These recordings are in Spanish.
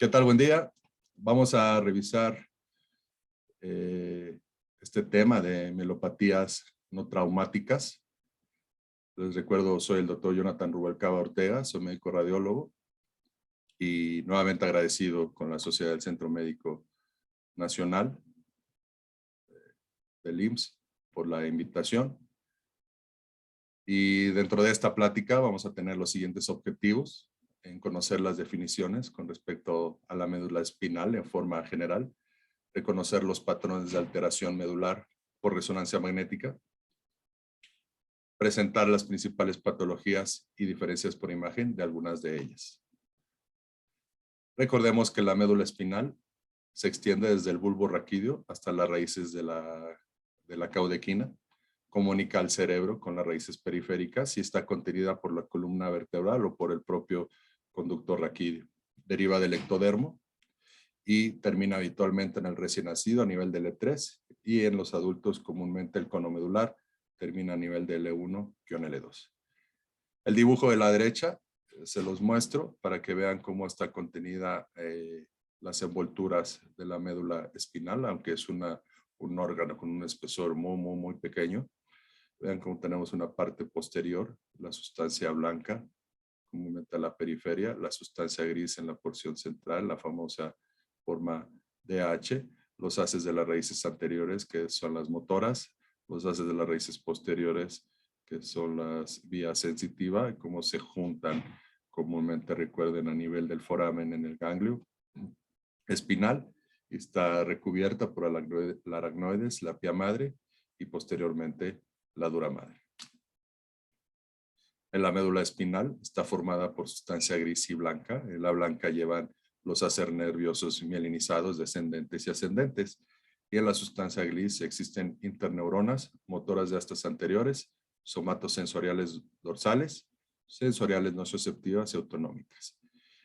¿Qué tal? Buen día. Vamos a revisar este tema de mielopatías no traumáticas. Les recuerdo, soy el doctor Jonathan Rubalcaba Ortega, soy médico radiólogo y nuevamente agradecido con la Sociedad del Centro Médico Nacional del IMSS por la invitación. Y dentro de esta plática vamos a tener los siguientes objetivos: en conocer las definiciones con respecto a la médula espinal en forma general, reconocer los patrones de alteración medular por resonancia magnética, presentar las principales patologías y diferencias por imagen de algunas de ellas. Recordemos que la médula espinal se extiende desde el bulbo raquídeo hasta las raíces de la caudequina, comunica al cerebro con las raíces periféricas y está contenida por la columna vertebral o por el propio conducto raquídeo. Deriva del ectodermo y termina habitualmente en el recién nacido a nivel de L3 y en los adultos comúnmente el cono medular termina a nivel de L1-L2. El dibujo de la derecha se los muestro para que vean cómo está contenida las envolturas de la médula espinal, aunque es un órgano con un espesor muy pequeño. Vean cómo tenemos una parte posterior, la sustancia blanca, comúnmente a la periferia, la sustancia gris en la porción central, la famosa forma DH, los haces de las raíces anteriores, que son las motoras, los haces de las raíces posteriores, que son las vías sensitivas, cómo se juntan, comúnmente recuerden, a nivel del foramen en el ganglio espinal, está recubierta por la aracnoides, la pía madre y posteriormente la dura madre. En la médula espinal está formada por sustancia gris y blanca. En la blanca llevan los haces nerviosos mielinizados descendentes y ascendentes. Y en la sustancia gris existen interneuronas, motoras de astas anteriores, somatosensoriales dorsales, sensoriales nocioceptivas y autonómicas.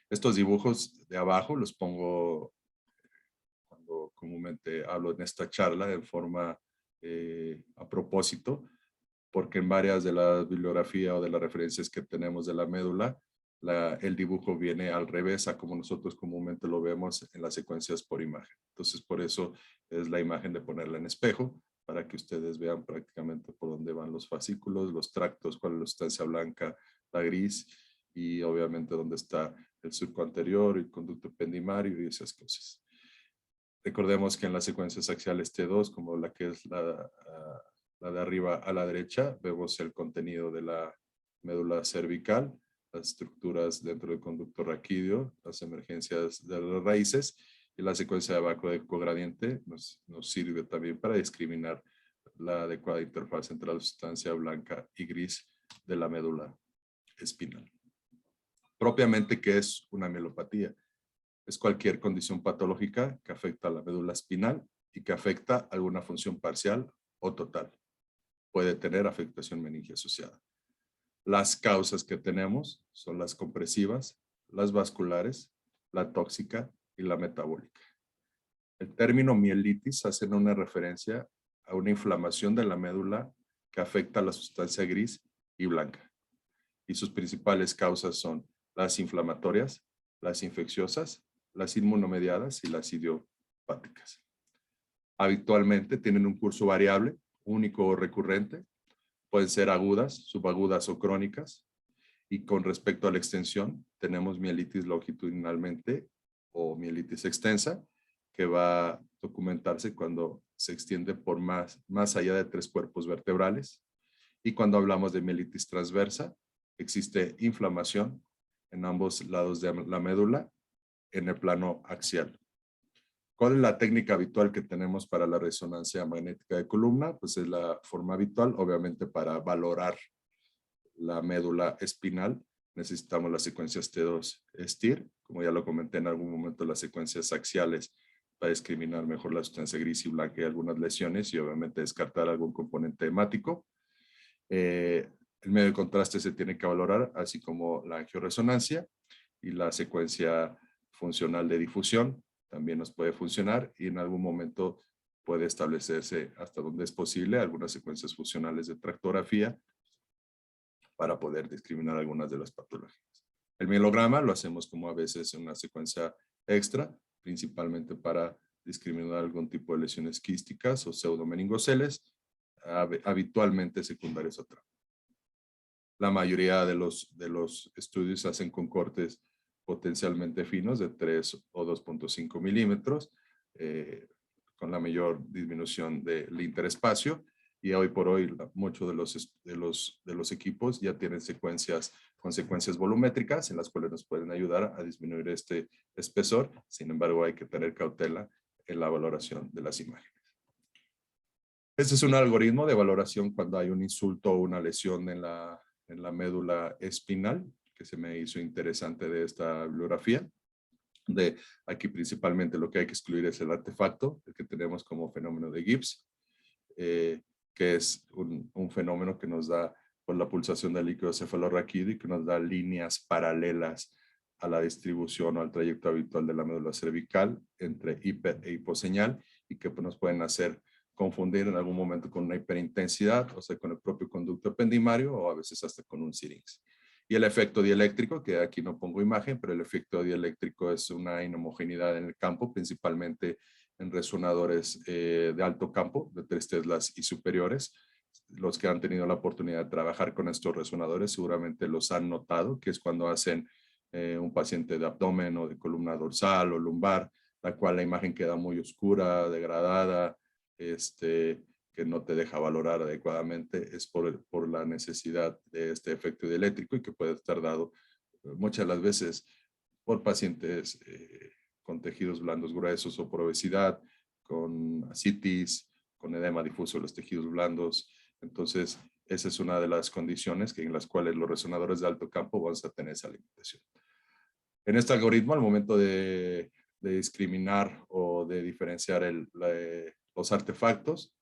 Estos dibujos de abajo los pongo cuando comúnmente hablo en esta charla en forma a propósito, porque en varias de la bibliografía o de las referencias que tenemos de la médula, el dibujo viene al revés a como nosotros comúnmente lo vemos en las secuencias por imagen. Entonces, por eso es la imagen de ponerla en espejo, para que ustedes vean prácticamente por dónde van los fascículos, los tractos, cuál es la sustancia blanca, la gris, y obviamente dónde está el surco anterior, el conducto ependimario y esas cosas. Recordemos que en las secuencias axiales T2, como la que es la de arriba a la derecha, vemos el contenido de la médula cervical, las estructuras dentro del conducto raquídeo, las emergencias de las raíces, y la secuencia de abajo de cogradiente nos sirve también para discriminar la adecuada interfaz entre la sustancia blanca y gris de la médula espinal. Propiamente, ¿qué es una mielopatía? Es cualquier condición patológica que afecta a la médula espinal y que afecta alguna función parcial o total. Puede tener afectación meningia asociada. Las causas que tenemos son las compresivas, las vasculares, la tóxica y la metabólica. El término mielitis hace una referencia a una inflamación de la médula que afecta a la sustancia gris y blanca. Y sus principales causas son las inflamatorias, las infecciosas, las inmunomediadas y las idiopáticas. Habitualmente tienen un curso variable, único o recurrente. Pueden ser agudas, subagudas o crónicas. Y con respecto a la extensión, tenemos mielitis longitudinalmente o mielitis extensa, que va a documentarse cuando se extiende por más allá de 3 cuerpos vertebrales. Y cuando hablamos de mielitis transversa, existe inflamación en ambos lados de la médula en el plano axial. ¿Cuál es la técnica habitual que tenemos para la resonancia magnética de columna? Pues es la forma habitual, obviamente para valorar la médula espinal. Necesitamos las secuencias T2 STIR, como ya lo comenté en algún momento, las secuencias axiales para discriminar mejor la sustancia gris y blanca y algunas lesiones y obviamente descartar algún componente hemático. El medio de contraste se tiene que valorar, así como la angioresonancia y la secuencia funcional de difusión también nos puede funcionar y en algún momento puede establecerse hasta donde es posible algunas secuencias funcionales de tractografía para poder discriminar algunas de las patologías. El mielograma lo hacemos como a veces en una secuencia extra, principalmente para discriminar algún tipo de lesiones quísticas o pseudomeningoceles, habitualmente secundarios a trauma. La mayoría de los estudios se hacen con cortes potencialmente finos de 3 o 2.5 milímetros, con la mayor disminución del interespacio. Y hoy por hoy muchos de los equipos ya tienen consecuencias volumétricas en las cuales nos pueden ayudar a disminuir este espesor. Sin embargo, hay que tener cautela en la valoración de las imágenes. Este es un algoritmo de valoración cuando hay un insulto o una lesión en la médula espinal, que se me hizo interesante de esta bibliografía. Aquí principalmente lo que hay que excluir es el artefacto, el que tenemos como fenómeno de Gibbs, que es un fenómeno que nos da por la pulsación del líquido cefalorraquídeo y que nos da líneas paralelas a la distribución o al trayecto habitual de la médula cervical entre hiper e hiposeñal y que nos pueden hacer confundir en algún momento con una hiperintensidad, o sea, con el propio conducto ependimario o a veces hasta con un syrinx. Y el efecto dieléctrico, que aquí no pongo imagen, pero el efecto dieléctrico es una inhomogeneidad en el campo, principalmente en resonadores de alto campo, de 3 teslas y superiores. Los que han tenido la oportunidad de trabajar con estos resonadores seguramente los han notado, que es cuando hacen un paciente de abdomen o de columna dorsal o lumbar, la cual la imagen queda muy oscura, degradada, que no te deja valorar adecuadamente, es por la necesidad de este efecto dieléctrico y que puede estar dado muchas de las veces por pacientes con tejidos blandos gruesos o por obesidad, con ascitis, con edema difuso de los tejidos blandos. Entonces, esa es una de las condiciones en las cuales los resonadores de alto campo van a tener esa limitación. En este algoritmo, al momento de discriminar o de diferenciar los artefactos,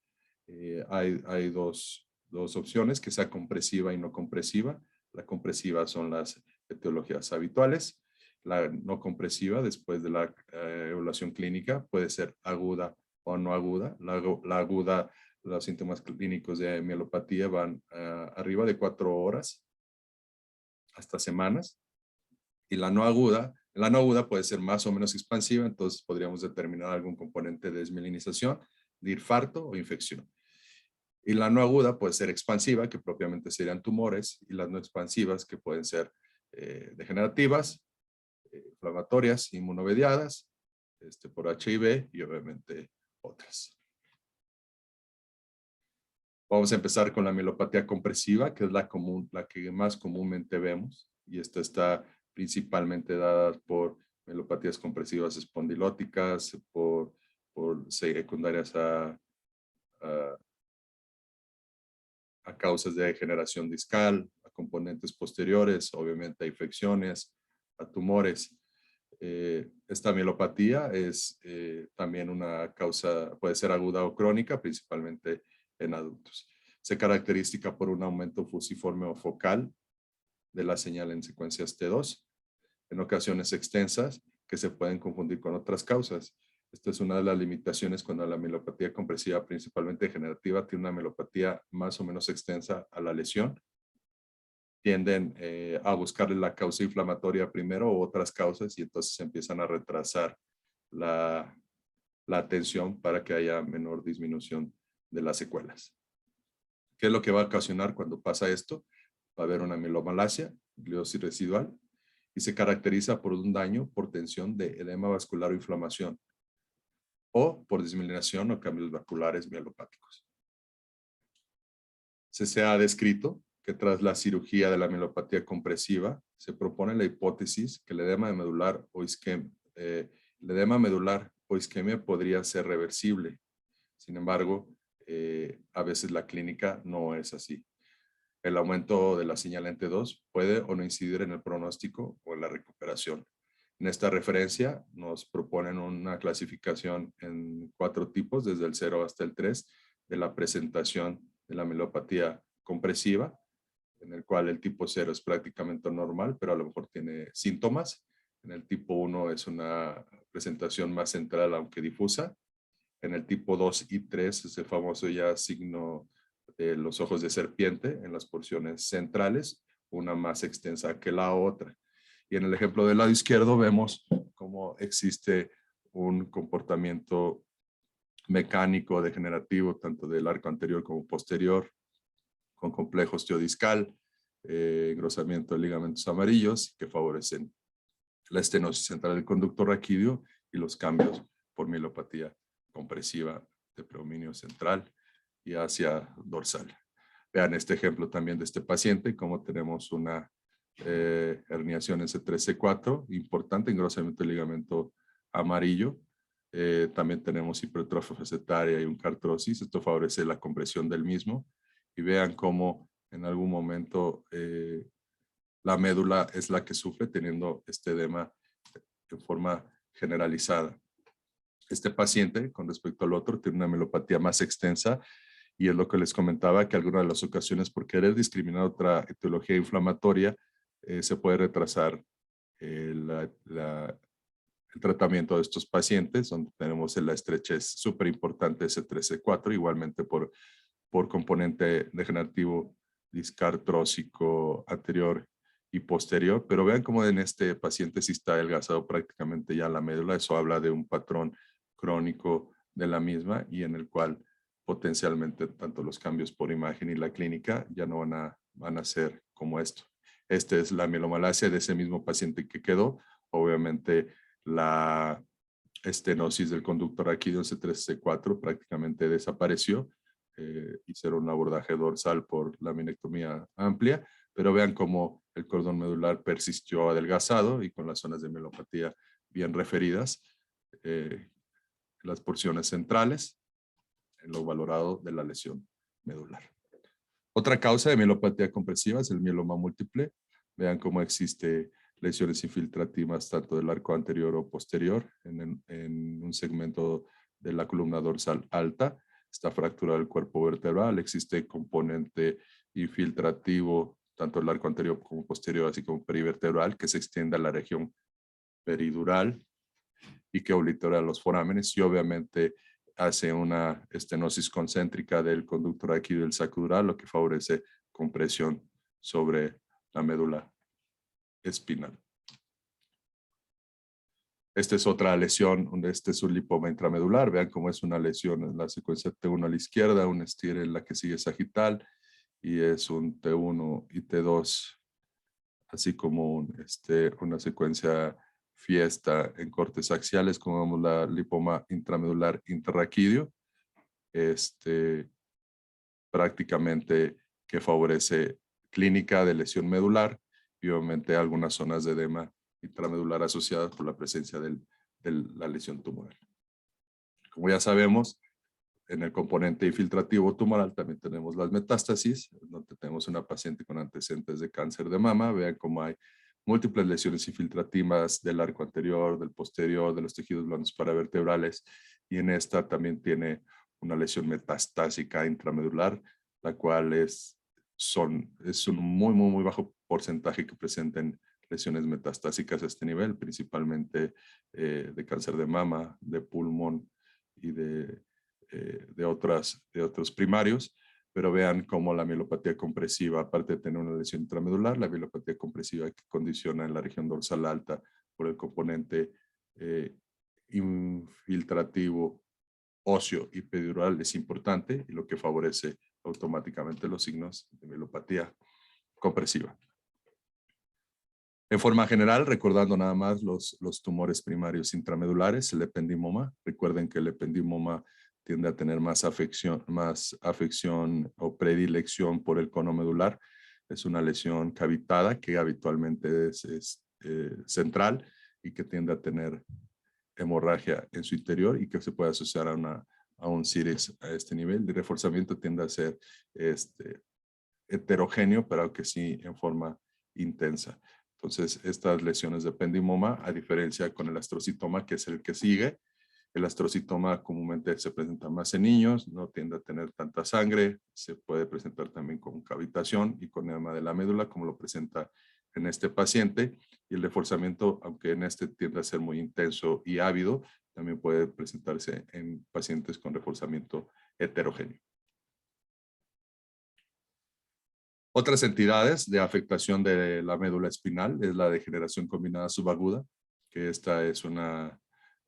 hay dos opciones, que sea compresiva y no compresiva. La compresiva son las etiologías habituales. La no compresiva, después de la evaluación clínica, puede ser aguda o no aguda. La aguda, los síntomas clínicos de mielopatía van arriba de 4 horas hasta semanas. Y la no aguda puede ser más o menos expansiva, entonces podríamos determinar algún componente de desmielinización, de infarto o infección. Y la no aguda puede ser expansiva, que propiamente serían tumores, y las no expansivas, que pueden ser degenerativas, inflamatorias, inmunomediadas, por HIV y obviamente otras. Vamos a empezar con la mielopatía compresiva, que es la que más comúnmente vemos, y esta está principalmente dada por mielopatías compresivas espondilóticas, por secundarias a causas de degeneración discal, a componentes posteriores, obviamente a infecciones, a tumores. Esta mielopatía es también una causa, puede ser aguda o crónica, principalmente en adultos. Se caracteriza por un aumento fusiforme o focal de la señal en secuencias T2, en ocasiones extensas que se pueden confundir con otras causas. Esta es una de las limitaciones cuando la mielopatía compresiva, principalmente degenerativa, tiene una mielopatía más o menos extensa a la lesión. Tienden a buscarle la causa inflamatoria primero o otras causas y entonces empiezan a retrasar la atención para que haya menor disminución de las secuelas. ¿Qué es lo que va a ocasionar cuando pasa esto? Va a haber una mielomalacia, gliosis residual, y se caracteriza por un daño por tensión de edema vascular o inflamación, o por desmielinación o cambios vasculares mielopáticos. Se ha descrito que tras la cirugía de la mielopatía compresiva se propone la hipótesis que el edema medular o isquemia podría ser reversible. Sin embargo, a veces la clínica no es así. El aumento de la señal en T2 puede o no incidir en el pronóstico o en la recuperación. En esta referencia nos proponen una clasificación en 4 tipos, desde el 0 hasta el 3, de la presentación de la mielopatía compresiva, en el cual el tipo 0 es prácticamente normal, pero a lo mejor tiene síntomas. En el tipo 1 es una presentación más central, aunque difusa. En el tipo 2 y 3 es el famoso ya signo de los ojos de serpiente en las porciones centrales, una más extensa que la otra. Y en el ejemplo del lado izquierdo vemos cómo existe un comportamiento mecánico degenerativo, tanto del arco anterior como posterior, con complejo osteodiscal, engrosamiento de ligamentos amarillos que favorecen la estenosis central del conducto raquídeo y los cambios por mielopatía compresiva de predominio central y hacia dorsal. Vean este ejemplo también de este paciente, como tenemos una herniación en C3, C4, importante engrosamiento del ligamento amarillo. También tenemos hipertrofia facetaria y un cartrosis. Esto favorece la compresión del mismo. Y vean cómo en algún momento la médula es la que sufre teniendo este edema en forma generalizada. Este paciente, con respecto al otro, tiene una mielopatía más extensa y es lo que les comentaba, que algunas de las ocasiones por querer discriminar otra etiología inflamatoria se puede retrasar el tratamiento de estos pacientes, donde tenemos la estrechez súper importante C3, C4, igualmente por componente degenerativo discal trósico anterior y posterior, pero vean cómo en este paciente sí está adelgazado prácticamente ya la médula. Eso habla de un patrón crónico de la misma y en el cual potencialmente tanto los cambios por imagen y la clínica ya no van a ser como esto. Esta es la mielomalacia de ese mismo paciente que quedó. Obviamente la estenosis del conducto raquídeo C3, C4 prácticamente desapareció. Hicieron un abordaje dorsal por laminectomía amplia, pero vean cómo el cordón medular persistió adelgazado y con las zonas de mielopatía bien referidas, las porciones centrales, en lo valorado de la lesión medular. Otra causa de mielopatía compresiva es el mieloma múltiple. Vean cómo existe lesiones infiltrativas tanto del arco anterior o posterior en un segmento de la columna dorsal alta. Está fracturado el cuerpo vertebral, existe componente infiltrativo tanto del arco anterior como posterior, así como perivertebral, que se extiende a la región peridural y que oblitora los forámenes y obviamente hace una estenosis concéntrica del conducto raquídeo y del saco dural, lo que favorece compresión sobre la médula espinal. Esta es otra lesión, este es un lipoma intramedular. Vean cómo es una lesión en la secuencia T1 a la izquierda, un STIR en la que sigue sagital y es un T1 y T2, así como una secuencia fiesta en cortes axiales, como vemos la lipoma intramedular intrarraquídeo, prácticamente que favorece clínica de lesión medular y obviamente algunas zonas de edema intramedular asociadas por la presencia de la lesión tumoral. Como ya sabemos, en el componente infiltrativo tumoral también tenemos las metástasis, donde tenemos una paciente con antecedentes de cáncer de mama. Vean cómo hay múltiples lesiones infiltrativas del arco anterior, del posterior, de los tejidos blandos paravertebrales, y en esta también tiene una lesión metastásica intramedular, la cual es un muy bajo porcentaje que presenten lesiones metastásicas a este nivel, principalmente de cáncer de mama, de pulmón y de otros primarios, pero vean cómo la mielopatía compresiva, aparte de tener una lesión intramedular, la mielopatía compresiva que condiciona en la región dorsal alta por el componente infiltrativo óseo y peridural es importante y lo que favorece automáticamente los signos de mielopatía compresiva. En forma general, recordando nada más los tumores primarios intramedulares, el ependimoma. Recuerden que el ependimoma tiende a tener más afección o predilección por el cono medular. Es una lesión cavitada que habitualmente es central y que tiende a tener hemorragia en su interior y que se puede asociar a un CIRIS a este nivel. El reforzamiento tiende a ser heterogéneo, pero que sí en forma intensa. Entonces, estas lesiones de ependimoma, a diferencia con el astrocitoma, que es el que sigue, el astrocitoma comúnmente se presenta más en niños, no tiende a tener tanta sangre, se puede presentar también con cavitación y con edema de la médula, como lo presenta en este paciente. Y el reforzamiento, aunque en este tiende a ser muy intenso y ávido, también puede presentarse en pacientes con reforzamiento heterogéneo. Otras entidades de afectación de la médula espinal es la degeneración combinada subaguda, que esta es una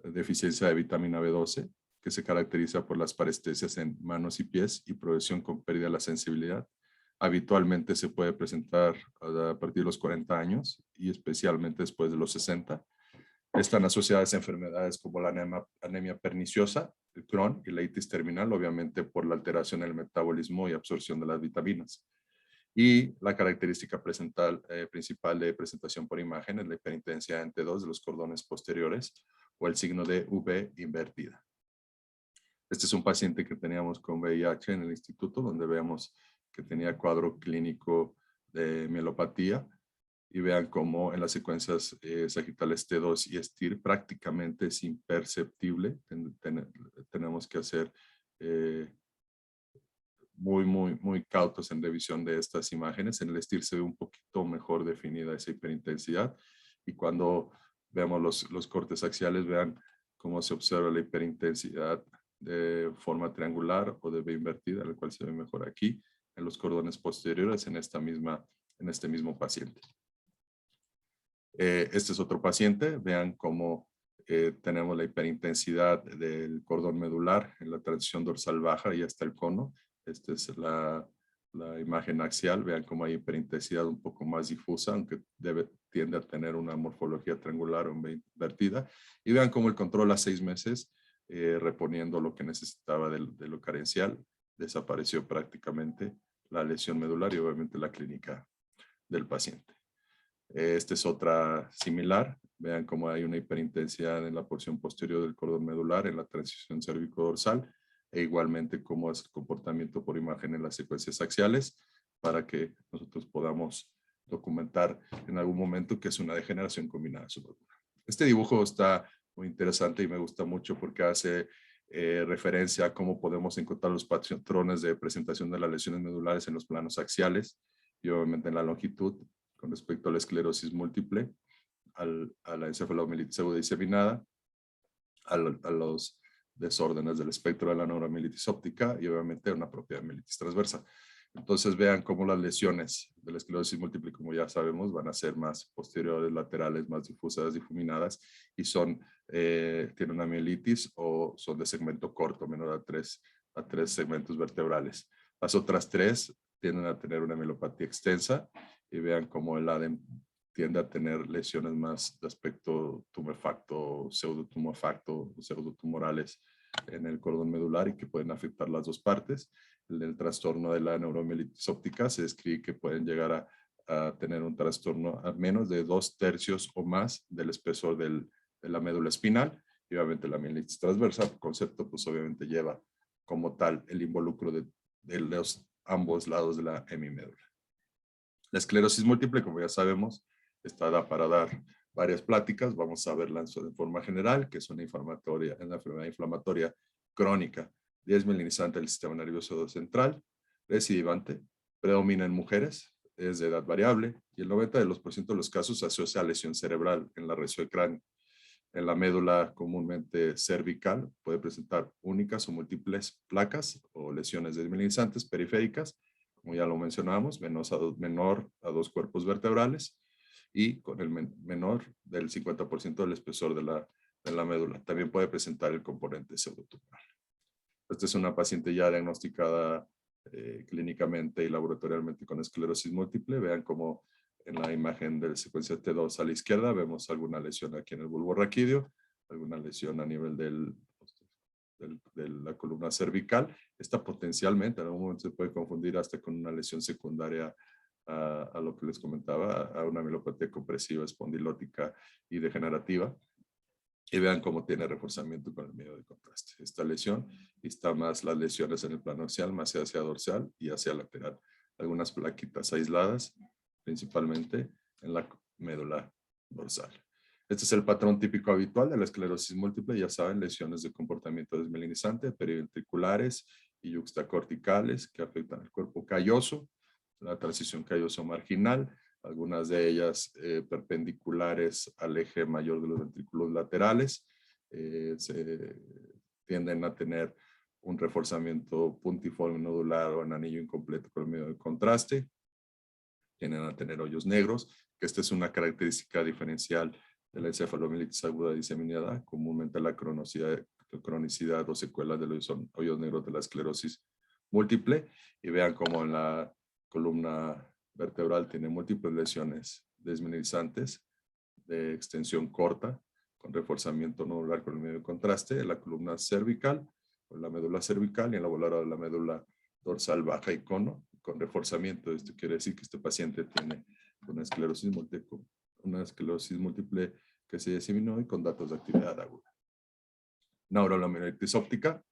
deficiencia de vitamina B12, que se caracteriza por las parestesias en manos y pies y progresión con pérdida de la sensibilidad. Habitualmente se puede presentar a partir de los 40 años y especialmente después de los 60. Están asociadas a enfermedades como la anemia perniciosa, el Crohn y la itis terminal, obviamente por la alteración en el metabolismo y absorción de las vitaminas. Y la característica principal de presentación por imagen es la hiperintensidad en T2 de los cordones posteriores o el signo de V invertida. Este es un paciente que teníamos con VIH en el instituto, donde vemos que tenía cuadro clínico de mielopatía. Y vean cómo en las secuencias sagitales T2 y STIR prácticamente es imperceptible. Tenemos que hacer muy cautos en revisión de estas imágenes. En el STIR se ve un poquito mejor definida esa hiperintensidad. Y cuando vemos los cortes axiales, vean cómo se observa la hiperintensidad de forma triangular o de V invertida, la cual se ve mejor aquí en los cordones posteriores en este mismo paciente. Este es otro paciente. Vean cómo tenemos la hiperintensidad del cordón medular en la transición dorsal baja y hasta el cono. Esta es la imagen axial. Vean cómo hay hiperintensidad un poco más difusa, aunque tiende a tener una morfología triangular o invertida. Y vean cómo el control a 6 meses, reponiendo lo que necesitaba de lo carencial, desapareció prácticamente la lesión medular y obviamente la clínica del paciente. Esta es otra similar. Vean cómo hay una hiperintensidad en la porción posterior del cordón medular en la transición cérvico-dorsal e igualmente cómo es el comportamiento por imagen en las secuencias axiales para que nosotros podamos documentar en algún momento que es una degeneración combinada subacura. Este dibujo está muy interesante y me gusta mucho porque hace referencia a cómo podemos encontrar los patrones de presentación de las lesiones medulares en los planos axiales y obviamente en la longitud con respecto a la esclerosis múltiple, a la encefalomielitis aguda diseminada, a los desórdenes del espectro de la neuromielitis óptica y obviamente una propia mielitis transversa. Entonces vean cómo las lesiones de la esclerosis múltiple, como ya sabemos, van a ser más posteriores, laterales, más difusas, difuminadas y tienen una mielitis o son de segmento corto, menor a tres segmentos vertebrales. Las otras 3 tienden a tener una mielopatía extensa y vean cómo el ADEM tiende a tener lesiones más de aspecto tumefacto, pseudotumefacto, pseudotumorales en el cordón medular y que pueden afectar las dos partes. El trastorno de la neuromielitis óptica se describe que pueden llegar a tener un trastorno a menos de 2/3 o más del espesor de la médula espinal y obviamente la mielitis transversa, el concepto pues obviamente lleva como tal el involucro de los ambos lados de la hemimédula. La esclerosis múltiple, como ya sabemos, está para dar varias pláticas. Vamos a verla de forma general, que es una enfermedad inflamatoria crónica, desmielinizante del sistema nervioso central, recidivante, predomina en mujeres, es de edad variable y el 90% de los casos se asocia a lesión cerebral en la región del cráneo. En la médula comúnmente cervical puede presentar únicas o múltiples placas o lesiones desmielinizantes periféricas, como ya lo mencionamos, menor a 2 cuerpos vertebrales y con el menor del 50% del espesor de la médula. También puede presentar el componente pseudotumoral. Esta es una paciente ya diagnosticada clínicamente y laboratorialmente con esclerosis múltiple. Vean cómo en la imagen de la secuencia T2 a la izquierda vemos alguna lesión aquí en el bulbo raquídeo, alguna lesión a nivel de la columna cervical. Esta potencialmente en algún momento se puede confundir hasta con una lesión secundaria a lo que les comentaba, a una mielopatía compresiva, espondilótica y degenerativa. Y vean cómo tiene reforzamiento con el medio de contraste. Esta lesión y está más las lesiones en el plano axial, más hacia dorsal y hacia lateral. Algunas plaquitas aisladas, principalmente en la médula dorsal. Este es el patrón típico habitual de la esclerosis múltiple. Ya saben, lesiones de comportamiento desmielinizante, periventriculares y yuxtacorticales que afectan el cuerpo calloso, la transición calloso marginal, algunas de ellas perpendiculares al eje mayor de los ventrículos laterales. Se tienden a tener un reforzamiento puntiforme nodular o en anillo incompleto con el medio de contraste. tienden a tener hoyos negros, que esta es una característica diferencial de la encefalomielitis aguda diseminada, comúnmente la cronicidad o secuela de los hoyos negros de la esclerosis múltiple. Y vean cómo en la columna vertebral tiene múltiples lesiones desmineralizantes de extensión corta, con reforzamiento nodular con el medio de contraste, en la columna cervical, con la médula cervical, y en la voladora de la médula dorsal baja y cono, con reforzamiento. Esto quiere decir que este paciente tiene una esclerosis múltiple que se diseminó y con datos de actividad aguda. Neurolaminolitis óptica.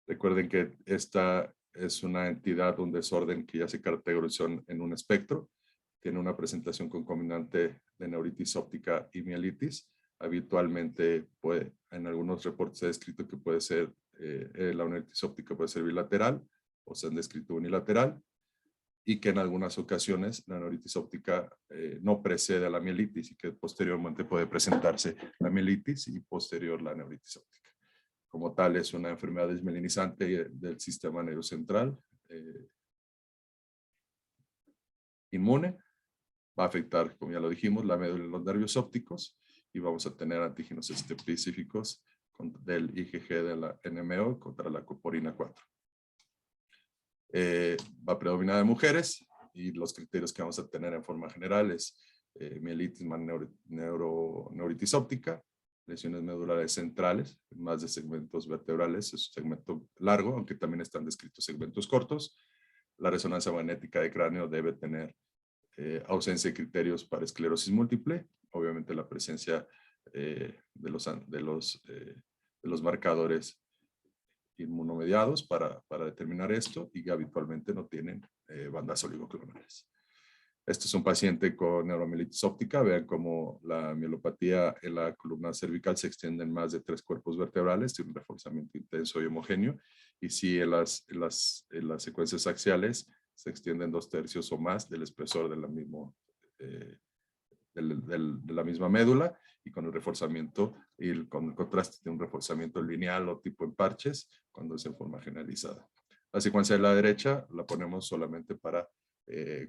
Recuerden que esta es una entidad, un desorden que ya se categorizó en un espectro. Tiene una presentación concomitante de neuritis óptica y mielitis. Habitualmente, en algunos reportes se ha descrito que puede ser, la neuritis óptica puede ser bilateral o se han descrito unilateral, y que en algunas ocasiones la neuritis óptica no precede a la mielitis y que posteriormente puede presentarse la mielitis y posterior la neuritis óptica. Como tal, es una enfermedad desmielinizante del sistema neurocentral inmune. Va a afectar, como ya lo dijimos, la médula y los nervios ópticos, y vamos a tener antígenos específicos del IgG de la NMO contra la coporina 4. Va a predominar en mujeres, y los criterios que vamos a tener en forma general es mielitis más neuritis óptica, lesiones medulares centrales, más de segmentos vertebrales, es un segmento largo, aunque también están descritos segmentos cortos. La resonancia magnética de cráneo debe tener ausencia de criterios para esclerosis múltiple, obviamente la presencia de los marcadores inmunomediados para determinar esto, y que habitualmente no tienen bandas oligoclonales. Este es un paciente con neuromielitis óptica. Vean cómo la mielopatía en la columna cervical se extiende en más de 3 cuerpos vertebrales, tiene un reforzamiento intenso y homogéneo, y sí en las secuencias axiales se extienden 2/3 o más del espesor de la misma médula, y con el reforzamiento y con el contraste de un reforzamiento lineal o tipo en parches cuando es en forma generalizada. La secuencia de la derecha la ponemos solamente para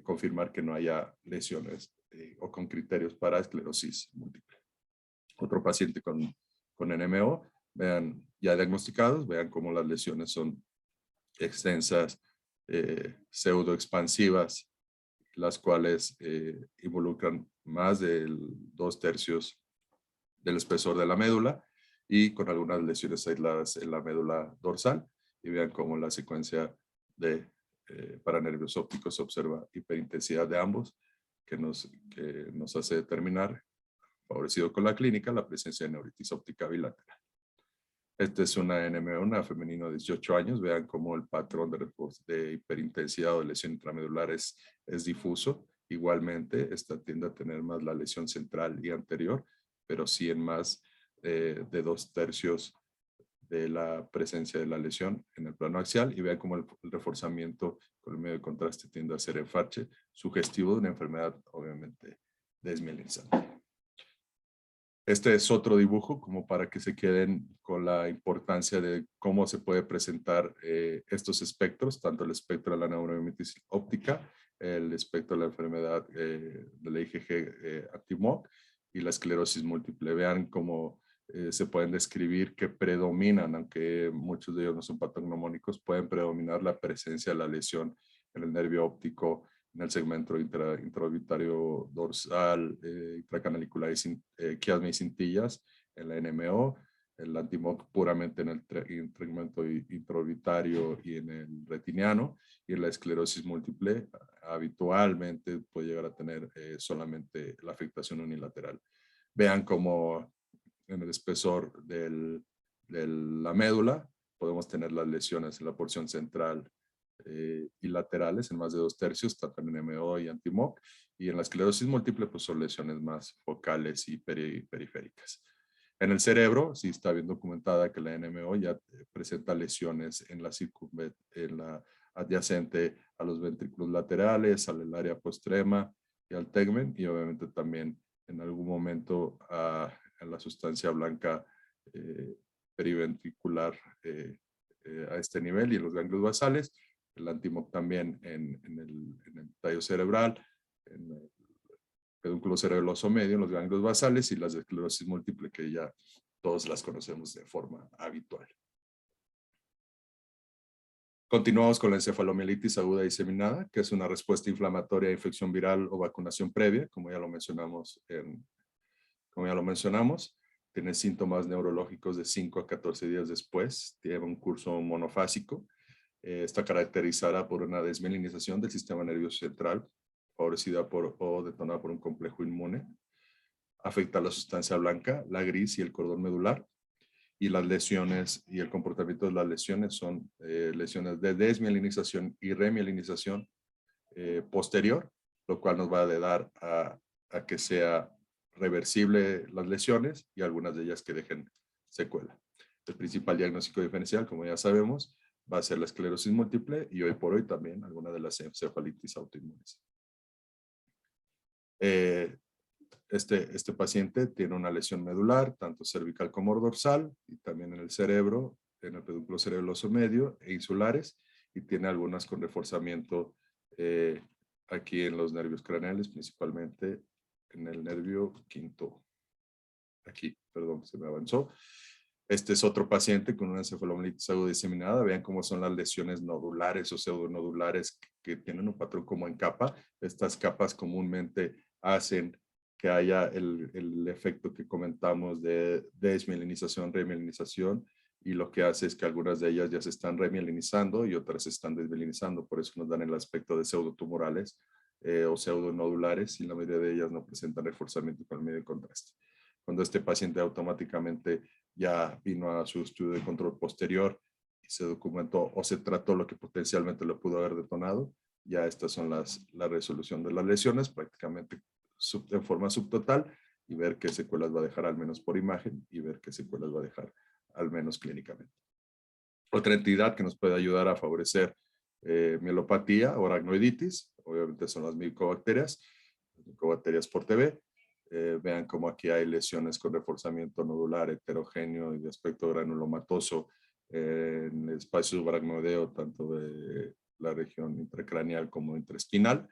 confirmar que no haya lesiones o con criterios para esclerosis múltiple. Otro paciente con NMO, vean, ya diagnosticados, vean cómo las lesiones son extensas, pseudoexpansivas, las cuales involucran más de 2/3 del espesor de la médula, y con algunas lesiones aisladas en la médula dorsal. Y vean cómo la secuencia de paranervios ópticos se observa hiperintensidad de ambos, que nos hace determinar, favorecido con la clínica, la presencia de neuritis óptica bilateral. Esta es una NMO, una femenina de 18 años. Vean cómo el patrón de hiperintensidad o de lesión intramedular es difuso. Igualmente, esta tiende a tener más la lesión central y anterior, pero sí en más de 2/3 de la presencia de la lesión en el plano axial. Y vean cómo el reforzamiento con el medio de contraste tiende a ser enfarche, sugestivo de una enfermedad obviamente desmielinizante. Este es otro dibujo como para que se queden con la importancia de cómo se puede presentar estos espectros, tanto el espectro de la neuromielitis óptica, el espectro de la enfermedad de la IgG anti-MOC y la esclerosis múltiple. Vean cómo se pueden describir que predominan, aunque muchos de ellos no son patognomónicos, pueden predominar la presencia de la lesión en el nervio óptico, en el segmento intraorbitario dorsal, intracanalicular y quiasma y cintillas en la NMO, el anti-MOC puramente en el segmento intraorbitario y en el retiniano, y en la esclerosis múltiple habitualmente puede llegar a tener solamente la afectación unilateral. Vean cómo en el espesor de la médula podemos tener las lesiones en la porción central y laterales en más de 2/3, tanto en NMO y anti-MOC, y en la esclerosis múltiple pues son lesiones más focales y periféricas. En el cerebro sí está bien documentada que la NMO ya presenta lesiones en la adyacente a los ventrículos laterales, al área postrema y al tegmen, y obviamente también en algún momento en la sustancia blanca periventricular a este nivel y en los ganglios basales. el Antimoc también en el tallo cerebral, en el pedúnculo cerebeloso medio, en los ganglios basales y las de esclerosis múltiple que ya todos las conocemos de forma habitual. Continuamos con la encefalomielitis aguda diseminada, que es una respuesta inflamatoria a infección viral o vacunación previa, como ya lo mencionamos. Tiene síntomas neurológicos de 5 a 14 días después. Tiene un curso monofásico. Está caracterizada por una desmielinización del sistema nervioso central, favorecida o detonada por un complejo inmune. Afecta a la sustancia blanca, la gris y el cordón medular. Y las lesiones y el comportamiento de las lesiones son lesiones de desmielinización y remielinización posterior, lo cual nos va a dar a que sea reversible las lesiones y algunas de ellas que dejen secuela. El principal diagnóstico diferencial, como ya sabemos, va a ser la esclerosis múltiple y hoy por hoy también algunas de las encefalitis autoinmunes. Este paciente tiene una lesión medular, tanto cervical como dorsal, y también en el cerebro, en el pedúnculo cerebeloso medio e insulares, y tiene algunas con reforzamiento aquí en los nervios craneales, principalmente en el nervio quinto. Aquí, perdón, se me avanzó. Este es otro paciente con una encefalomielitis aguda diseminada. Vean cómo son las lesiones nodulares o pseudonodulares que tienen un patrón como en capa. Estas capas comúnmente hacen que haya el efecto que comentamos de desmielinización, remielinización, y lo que hace es que algunas de ellas ya se están remielinizando y otras se están desmielinizando. Por eso nos dan el aspecto de pseudotumorales o pseudonodulares, y la mayoría de ellas no presentan reforzamiento con el medio de contraste. Cuando este paciente automáticamente ya vino a su estudio de control posterior y se documentó o se trató lo que potencialmente lo pudo haber detonado, ya estas son la resolución de las lesiones prácticamente en forma subtotal, y ver qué secuelas va a dejar al menos por imagen y ver qué secuelas va a dejar al menos clínicamente. Otra entidad que nos puede ayudar a favorecer mielopatía o aracnoiditis, obviamente son las micobacterias por TB. Vean cómo aquí hay lesiones con reforzamiento nodular heterogéneo y de aspecto granulomatoso en el espacio subaracnoideo, tanto de la región intracraneal como intraespinal.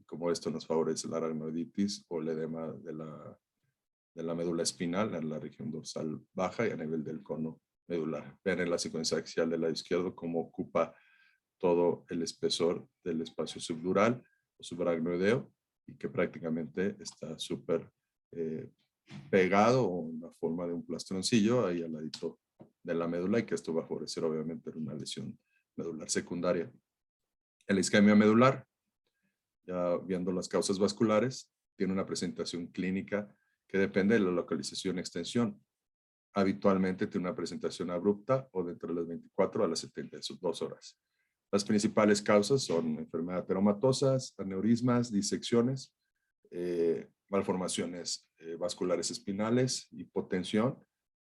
Como esto nos favorece la aracnoiditis o el edema de la médula espinal en la región dorsal baja y a nivel del cono medular. Vean en la secuencia axial del lado izquierdo cómo ocupa todo el espesor del espacio subdural o subaracnoideo, y que prácticamente está súper pegado o en la forma de un plastroncillo ahí al ladito de la médula, y que esto va a favorecer obviamente una lesión medular secundaria. En la isquemia medular, ya viendo las causas vasculares, tiene una presentación clínica que depende de la localización y extensión. Habitualmente tiene una presentación abrupta o dentro de las 24 a las 72 horas. Las principales causas son enfermedades ateromatosas, aneurismas, disecciones, malformaciones vasculares espinales, hipotensión,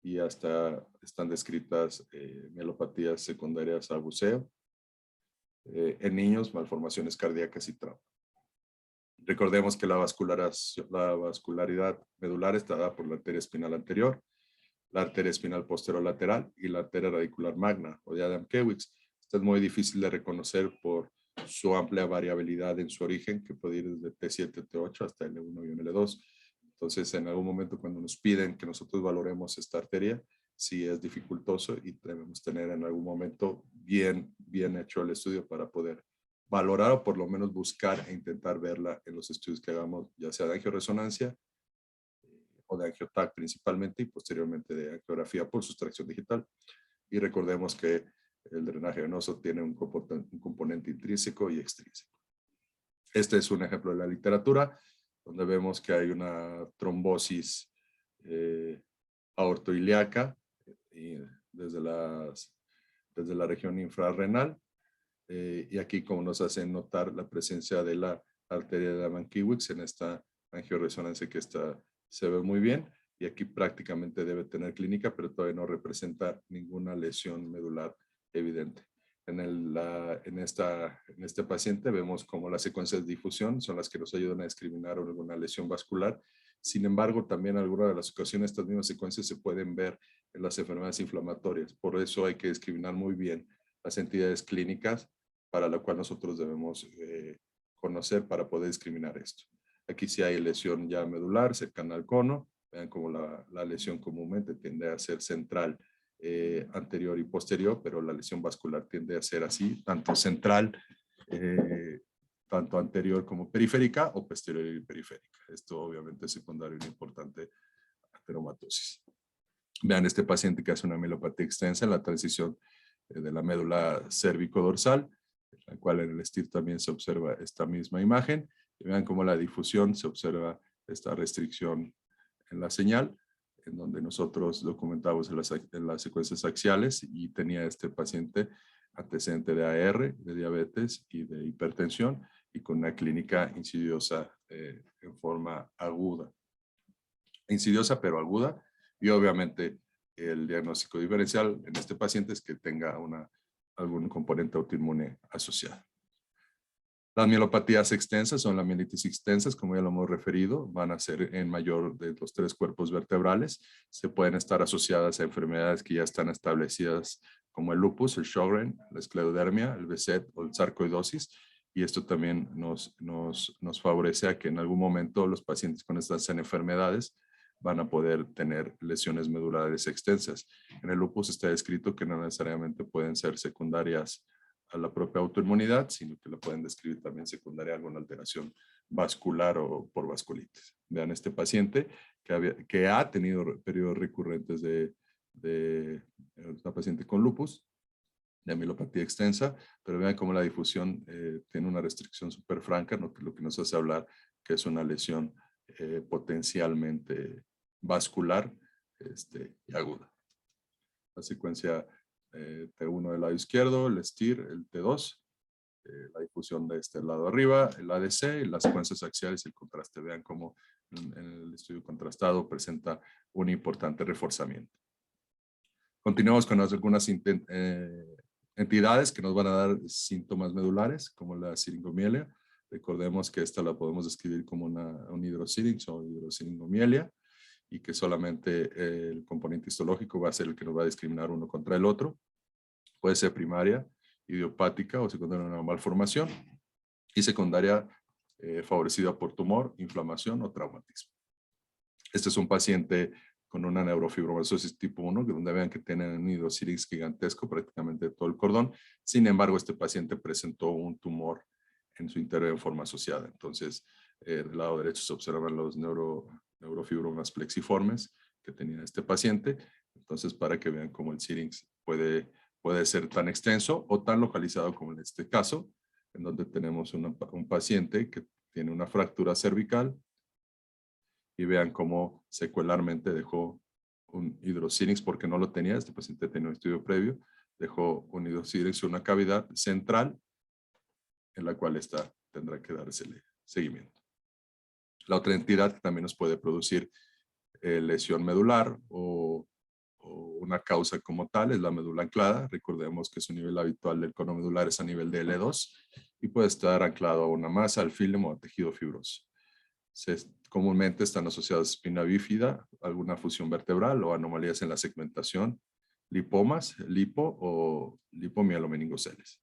y hasta están descritas mielopatías secundarias a buceo. En niños, malformaciones cardíacas y trauma. Recordemos que la vascularidad medular está dada por la arteria espinal anterior, la arteria espinal posterolateral y la arteria radicular magna o de Adam-Kewix. Esta es muy difícil de reconocer por su amplia variabilidad en su origen, que puede ir desde T7, T8 hasta L1 y L2. Entonces, en algún momento cuando nos piden que nosotros valoremos esta arteria, sí es dificultoso y debemos tener en algún momento bien hecho el estudio para poder valorar o por lo menos buscar e intentar verla en los estudios que hagamos, ya sea de angioresonancia o de angiotac principalmente, y posteriormente de angiografía por sustracción digital. Y recordemos que el drenaje venoso tiene un componente intrínseco y extrínseco. Este es un ejemplo de la literatura, donde vemos que hay una trombosis aortoilíaca desde la región infrarrenal. Y aquí como nos hacen notar la presencia de la arteria de Adam-Kewix en esta angioresonancia, que se ve muy bien, y aquí prácticamente debe tener clínica, pero todavía no representa ninguna lesión medular evidente. En este paciente vemos como las secuencias de difusión son las que nos ayudan a discriminar alguna lesión vascular. Sin embargo, también en algunas de las ocasiones estas mismas secuencias se pueden ver en las enfermedades inflamatorias. Por eso hay que discriminar muy bien las entidades clínicas para la cual nosotros debemos conocer para poder discriminar esto. Aquí sí hay lesión ya medular cercana al cono. Vean cómo la lesión comúnmente tiende a ser central, anterior y posterior, pero la lesión vascular tiende a ser así, tanto central, tanto anterior como periférica o posterior y periférica. Esto obviamente es secundario y importante ateromatosis. Vean este paciente que hace una mielopatía extensa en la transición de la médula cérvico-dorsal, la cual en el STIR también se observa esta misma imagen. Y vean cómo la difusión se observa esta restricción en la señal, en donde nosotros documentamos en las secuencias axiales y tenía este paciente antecedente de AR, de diabetes y de hipertensión y con una clínica insidiosa en forma aguda. Insidiosa pero aguda, y obviamente el diagnóstico diferencial en este paciente es que tenga algún componente autoinmune asociado. Las mielopatías extensas son las mielitis extensas, como ya lo hemos referido, van a ser en mayor de los 3 cuerpos vertebrales. Se pueden estar asociadas a enfermedades que ya están establecidas como el lupus, el Sjögren, la esclerodermia, el Behçet o el sarcoidosis. Y esto también nos favorece a que en algún momento los pacientes con estas enfermedades van a poder tener lesiones medulares extensas. En el lupus está descrito que no necesariamente pueden ser secundarias a la propia autoinmunidad, sino que la pueden describir también secundaria a alguna alteración vascular o por vasculitis. Vean este paciente que ha tenido periodos recurrentes de una paciente con lupus, de mielopatía extensa, pero vean cómo la difusión tiene una restricción súper franca, lo que nos hace hablar que es una lesión potencialmente vascular y aguda. La secuencia T1 del lado izquierdo, el STIR, el T2, la difusión de este lado arriba, el ADC, las secuencias axiales y el contraste. Vean cómo en el estudio contrastado presenta un importante reforzamiento. Continuamos con algunas entidades que nos van a dar síntomas medulares, como la siringomielia. Recordemos que esta la podemos describir como un hidrosírix o hidrosiringomielia, y que solamente el componente histológico va a ser el que nos va a discriminar uno contra el otro. Puede ser primaria, idiopática o secundaria una malformación, y secundaria favorecida por tumor, inflamación o traumatismo. Este es un paciente con una neurofibromatosis tipo 1, donde vean que tiene un hidrosírix gigantesco, prácticamente todo el cordón. Sin embargo, este paciente presentó un tumor en su interior en forma asociada. Entonces, del lado derecho se observan los neurofibromas plexiformes que tenía este paciente. Entonces, para que vean cómo el sírix puede ser tan extenso o tan localizado como en este caso, en donde tenemos un paciente que tiene una fractura cervical, y vean cómo secuelarmente dejó un hidrosírix porque no lo tenía. Este paciente tenía un estudio previo, dejó un hidrosírix en una cavidad central en la cual tendrá que darse seguimiento. La otra entidad que también nos puede producir lesión medular o una causa como tal es la médula anclada. Recordemos que su nivel habitual del cono medular es a nivel de L2 y puede estar anclado a una masa, al fílemo o a tejido fibroso. Comúnmente están asociados a espina bífida, alguna fusión vertebral o anomalías en la segmentación, lipomas, lipo o lipomielomenigoceles.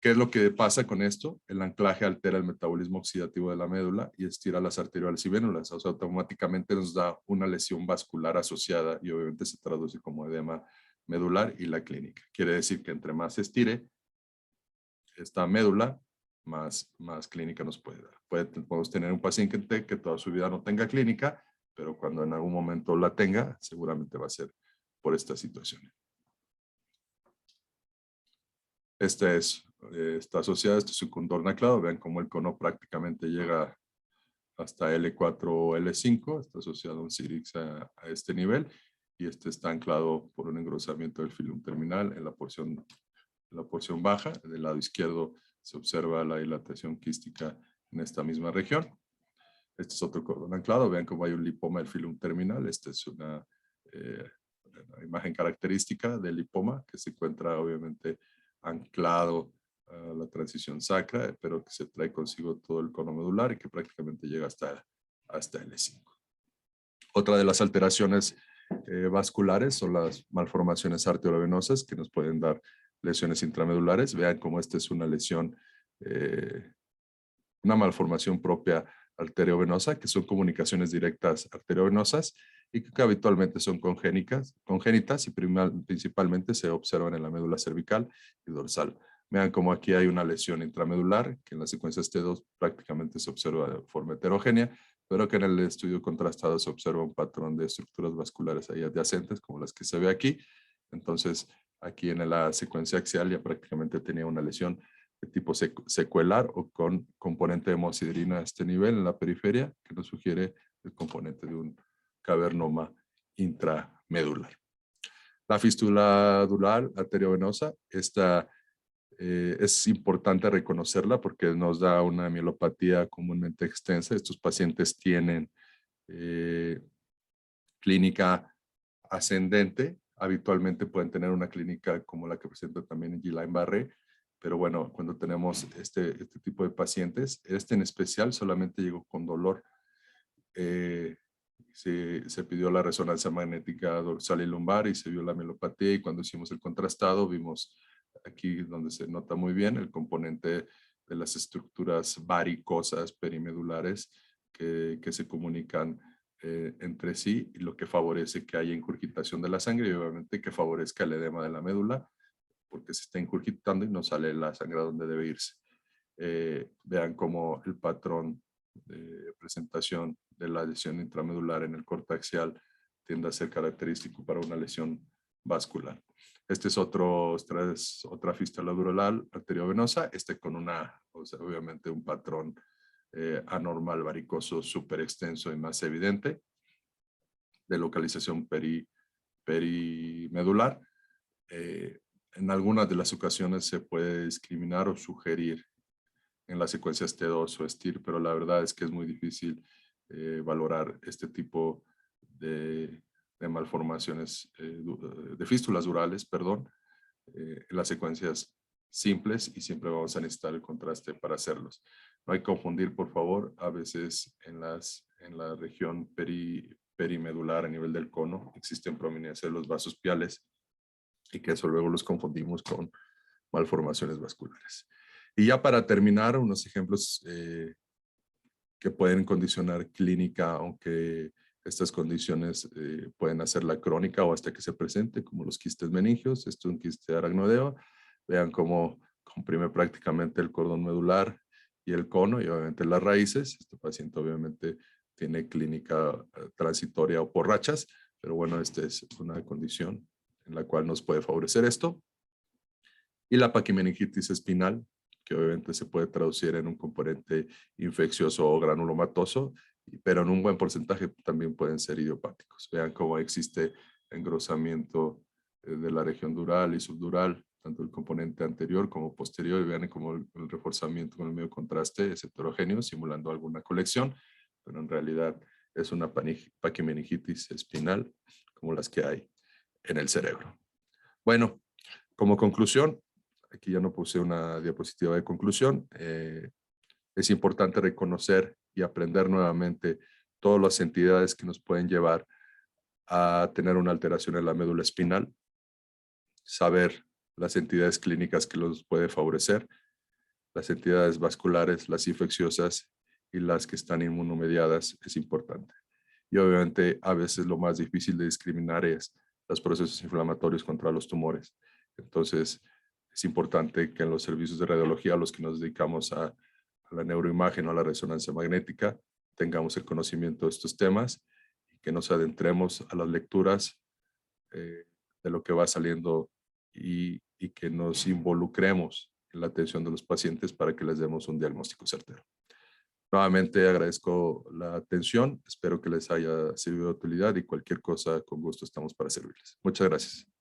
¿Qué es lo que pasa con esto? El anclaje altera el metabolismo oxidativo de la médula y estira las arterioles y vénulas. O sea, automáticamente nos da una lesión vascular asociada y obviamente se traduce como edema medular y la clínica. Quiere decir que entre más se estire esta médula, más clínica nos puede dar. Podemos tener un paciente que toda su vida no tenga clínica, pero cuando en algún momento la tenga, seguramente va a ser por esta situación. Está asociado, este es su contorno anclado. Vean cómo el cono prácticamente llega hasta L4 o L5. Está asociado a un sírix a este nivel. Y este está anclado por un engrosamiento del filum terminal en la porción baja. Del lado izquierdo se observa la dilatación quística en esta misma región. Este es otro cordón anclado. Vean cómo hay un lipoma del filum terminal. Esta es una imagen característica del lipoma que se encuentra obviamente anclado a la transición sacra, pero que se trae consigo todo el cono medular y que prácticamente llega hasta L5. Otra de las alteraciones vasculares son las malformaciones arteriovenosas que nos pueden dar lesiones intramedulares. Vean cómo esta es una lesión, una malformación propia arteriovenosa, que son comunicaciones directas arteriovenosas y que habitualmente son congénitas y principalmente se observan en la médula cervical y dorsal. Vean cómo aquí hay una lesión intramedular, que en las secuencias T2 prácticamente se observa de forma heterogénea, pero que en el estudio contrastado se observa un patrón de estructuras vasculares ahí adyacentes, como las que se ve aquí. Entonces, aquí en la secuencia axial ya prácticamente tenía una lesión de tipo secuelar o con componente de hemosiderina a este nivel en la periferia, que nos sugiere el componente de un cavernoma intramedular. La fístula dural arteriovenosa, esta es importante reconocerla porque nos da una mielopatía comúnmente extensa. Estos pacientes tienen clínica ascendente. Habitualmente pueden tener una clínica como la que presenta también en Guillain-Barré, pero bueno, cuando tenemos este tipo de pacientes, este en especial solamente llegó con dolor. Se pidió la resonancia magnética dorsal y lumbar y se vio la mielopatía, y cuando hicimos el contrastado vimos aquí donde se nota muy bien el componente de las estructuras varicosas perimedulares que se comunican entre sí, y lo que favorece que haya ingurgitación de la sangre y obviamente que favorezca el edema de la médula, porque se está ingurgitando y no sale la sangre a donde debe irse. Vean cómo el patrón de presentación de la lesión intramedular en el corte axial tiende a ser característico para una lesión vascular. Este es otra fístula dural arteriovenosa, con obviamente un patrón anormal varicoso súper extenso y más evidente de localización perimedular. En algunas de las ocasiones se puede discriminar o sugerir en las secuencias T2 o STIR, pero la verdad es que es muy difícil valorar este tipo de malformaciones, de fístulas durales, perdón, en las secuencias simples, y siempre vamos a necesitar el contraste para hacerlos. No hay que confundir, por favor, a veces en la región perimedular a nivel del cono existen prominencias de los vasos piales y que eso luego los confundimos con malformaciones vasculares. Y ya para terminar, unos ejemplos que pueden condicionar clínica, aunque estas condiciones pueden hacerla crónica o hasta que se presente, como los quistes meningios. Esto es un quiste de aracnodeo. Vean cómo comprime prácticamente el cordón medular y el cono y obviamente las raíces. Este paciente obviamente tiene clínica transitoria o por rachas, pero bueno, esta es una condición en la cual nos puede favorecer esto. Y la paquimeningitis espinal, que obviamente se puede traducir en un componente infeccioso o granulomatoso, pero en un buen porcentaje también pueden ser idiopáticos. Vean cómo existe engrosamiento de la región dural y subdural, tanto el componente anterior como posterior, y vean cómo el reforzamiento con el medio contraste es heterogéneo, simulando alguna colección, pero en realidad es una paquimeningitis espinal, como las que hay en el cerebro. Bueno, como conclusión, aquí ya no puse una diapositiva de conclusión. Es importante reconocer y aprender nuevamente todas las entidades que nos pueden llevar a tener una alteración en la médula espinal, saber las entidades clínicas que los puede favorecer, las entidades vasculares, las infecciosas y las que están inmunomediadas es importante. Y obviamente a veces lo más difícil de discriminar es los procesos inflamatorios contra los tumores. Entonces, es importante que en los servicios de radiología, a los que nos dedicamos a la neuroimagen o a la resonancia magnética, tengamos el conocimiento de estos temas y que nos adentremos a las lecturas de lo que va saliendo y que nos involucremos en la atención de los pacientes para que les demos un diagnóstico certero. Nuevamente agradezco la atención, espero que les haya servido de utilidad y cualquier cosa con gusto estamos para servirles. Muchas gracias.